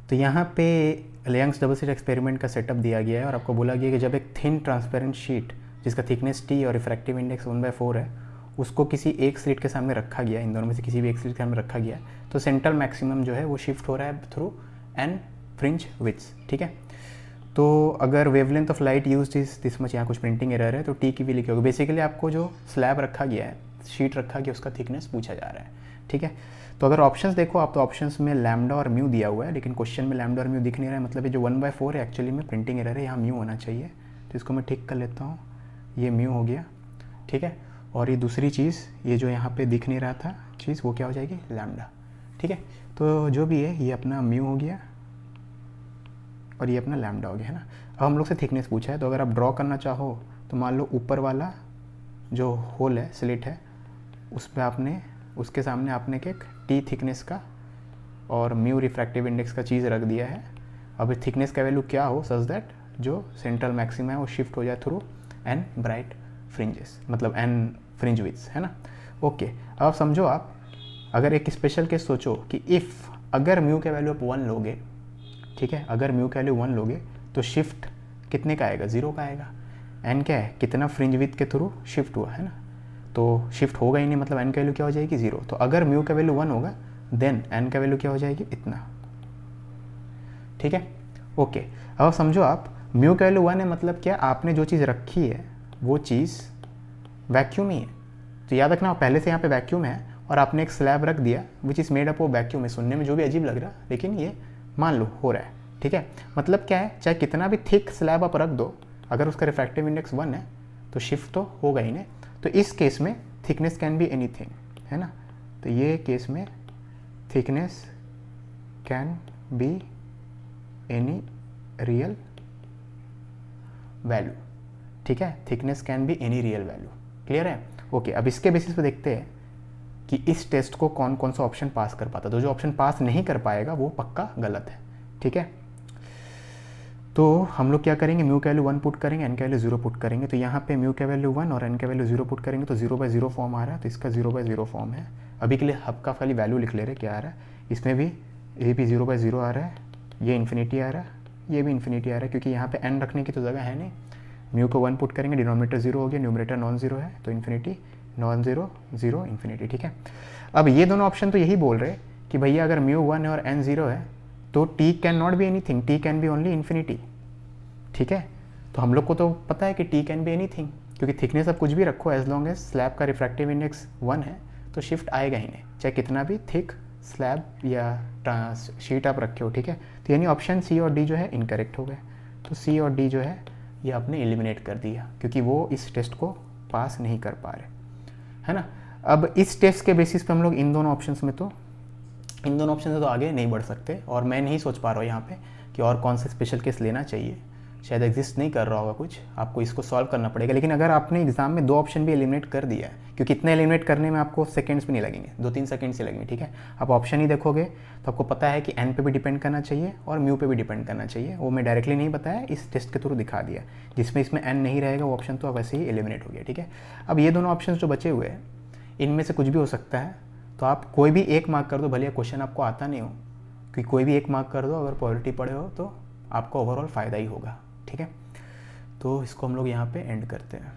तो यहाँ पे यंग्स डबल स्लिट एक्सपेरिमेंट का सेटअप दिया गया है और आपको बोला गया है कि जब एक थिन ट्रांसपेरेंट शीट जिसका थिकनेस टी और रिफ्रैक्टिव इंडेक्स 1/4 है उसको किसी एक स्लिट के सामने रखा गया, इन दोनों में से किसी भी एक स्लिट के सामने रखा गया, तो सेंट्रल मैक्सिमम जो है वो शिफ्ट हो रहा है थ्रू एन फ्रिंज विड्थ। ठीक है, तो अगर wavelength of light use is this much, यहाँ कुछ प्रिंटिंग एरर है तो टी की भी लिखी होगी। बेसिकली आपको जो स्लैब रखा गया है, शीट रखा गया, उसका थिकनेस पूछा जा रहा है। ठीक है, तो अगर ऑप्शंस देखो आप तो ऑप्शंस में लैम्डा और म्यू दिया हुआ है, लेकिन क्वेश्चन में लैम्डा और म्यू दिख नहीं रहा है, मतलब ये जो 1/4 है एक्चुअली में प्रिंटिंग एरर है, यहाँ म्यू होना चाहिए। तो इसको मैं ठीक कर लेता हूँ, ये म्यू हो गया। ठीक है, और ये दूसरी चीज़, ये जो यहाँ पे दिख नहीं रहा था चीज़, वो क्या हो जाएगी, लैम्डा। ठीक है, तो जो भी है ये अपना म्यू हो गया और ये अपना लैम्डा हो गया, है ना। अब हम लोग से थिकनेस पूछा है, तो अगर आप ड्रॉ करना चाहो तो मान लो ऊपर वाला जो होल है, स्लिट है, उस पर आपने, उसके सामने आपने एक टी थिकनेस का और म्यू रिफ्रैक्टिव इंडेक्स का चीज़ रख दिया है। अब थिकनेस का वैल्यू क्या हो सच दैट जो सेंट्रल मैक्सिमा है वो शिफ्ट हो जाए थ्रू एन ब्राइट फ्रिंजेस, मतलब एन फ्रिंज विड्थ, है ना। ओके, अब समझो आप अगर एक स्पेशल केस सोचो कि इफ़ अगर म्यू का वैल्यू आप 1 लोगे, ठीक है, अगर म्यू का वैल्यू 1 लोगे तो शिफ्ट कितने का आएगा, 0 का आएगा। एन क्या है, कितना फ्रिंज विड्थ के थ्रू शिफ्ट हुआ, है ना, तो शिफ्ट होगा ही नहीं, मतलब एन का वैल्यू क्या हो जाएगी, 0। तो अगर म्यू का वैल्यू 1 होगा देन एन का वैल्यू क्या हो जाएगी, इतना। ठीक है, ओके, अब समझो आप म्यू का वैल्यू 1 है, मतलब क्या, आपने जो चीज़ रखी है वो चीज़ वैक्यूम ही है। तो याद रखना पहले से यहाँ पे वैक्यूम है और आपने एक स्लैब रख दिया which is made up of vacuum है। सुनने में जो भी अजीब लग रहा लेकिन ये मान लो हो रहा है। ठीक है, मतलब क्या है, चाहे कितना भी थिक स्लैब आप रख दो, अगर उसका रिफ्रैक्टिव इंडेक्स 1 है तो शिफ्ट तो होगा ही नहीं। तो इस केस में थिकनेस कैन बी एनीथिंग, है ना। तो ये केस में thickness can be any real value. ठीक है, thickness can be any real value. Clear है, ओके। अब इसके बेसिस पे देखते हैं कि इस टेस्ट को कौन कौन सा ऑप्शन पास कर पाता है। तो जो ऑप्शन पास नहीं कर पाएगा वो पक्का गलत है। ठीक है, तो हम लोग क्या करेंगे, म्यू का वैल्यू 1 पुट करेंगे, एन का वैल्यू 0 पुट करेंगे। तो यहाँ पे म्यू का वैल्यू 1 और एन का वैल्यू 0 पुट करेंगे तो 0/0 फॉर्म आ रहा है, तो इसका 0/0 फॉर्म है। अभी के लिए हब का खाली वैल्यू लिख ले रहे क्या आ रहा है, इसमें भी ये भी 0/0 आ रहा है, ये इन्फिनिटी आ रहा है, ये भी इन्फिनिटी आ रहा है, क्योंकि यहाँ पे एन रखने की तो जगह है नहीं। म्यू को 1 पुट करेंगे, डिनोमिनेटर 0 हो गया, न्यूमरेटर नॉन जीरो है, तो इन्फिनिटी नॉन जीरो 0 इन्फिनिटी। ठीक है, अब ये दोनों ऑप्शन तो यही बोल रहे कि भैया अगर म्यू 1 है और एन 0 है तो T can not be anything, T can be only infinity. ठीक है, तो हम लोग को तो पता है कि टी कैन बी एनीथिंग, क्योंकि थिकनेस आप कुछ भी रखो एज लॉन्ग एज स्लैब का रिफ्रैक्टिव इंडेक्स 1 है तो शिफ्ट आएगा ही नहीं, चाहे कितना भी थिक स्लैब या शीट आप रखे हो। ठीक है, तो यानी ऑप्शन सी और डी जो है इनकरेक्ट हो गए। तो सी और डी जो है ये आपने एलिमिनेट कर दिया क्योंकि वो इस टेस्ट को पास नहीं कर पा रहे, है ना। अब इस टेस्ट के बेसिस पे हम लोग इन दोनों ऑप्शन से तो आगे नहीं बढ़ सकते, और मैं नहीं सोच पा रहा हूँ यहाँ पे कि और कौन सा स्पेशल केस लेना चाहिए, शायद एग्जिस्ट नहीं कर रहा होगा कुछ, आपको इसको सॉल्व करना पड़ेगा। लेकिन अगर आपने एग्जाम में 2 ऑप्शन भी एलिमिनेट कर दिया है, क्योंकि इतने एलिमिनेट करने में आपको सेकंड्स भी नहीं लगेंगे, 2-3 सेकंड्स ही लगेंगे। ठीक है, आप ऑप्शन ही देखोगे तो आपको पता है कि एन पे भी डिपेंड करना चाहिए और म्यू पे भी डिपेंड करना चाहिए। वो मैं डायरेक्टली नहीं बताया, इस टेस्ट के थ्रू दिखा दिया। जिसमें इसमें एन नहीं रहेगा वो ऑप्शन तो वैसे ही एलिमिनेट हो गया। ठीक है, अब ये दोनों ऑप्शन जो बचे हुए हैं इनमें से कुछ भी हो सकता है, तो आप कोई भी एक मार्क कर दो, भले क्वेश्चन आपको आता नहीं हो, क्योंकि कोई भी एक मार्क कर दो, अगर पॉलिटी पढ़े हो तो आपको ओवरऑल फ़ायदा ही होगा। ठीक है, तो इसको हम लोग यहाँ पे एंड करते हैं।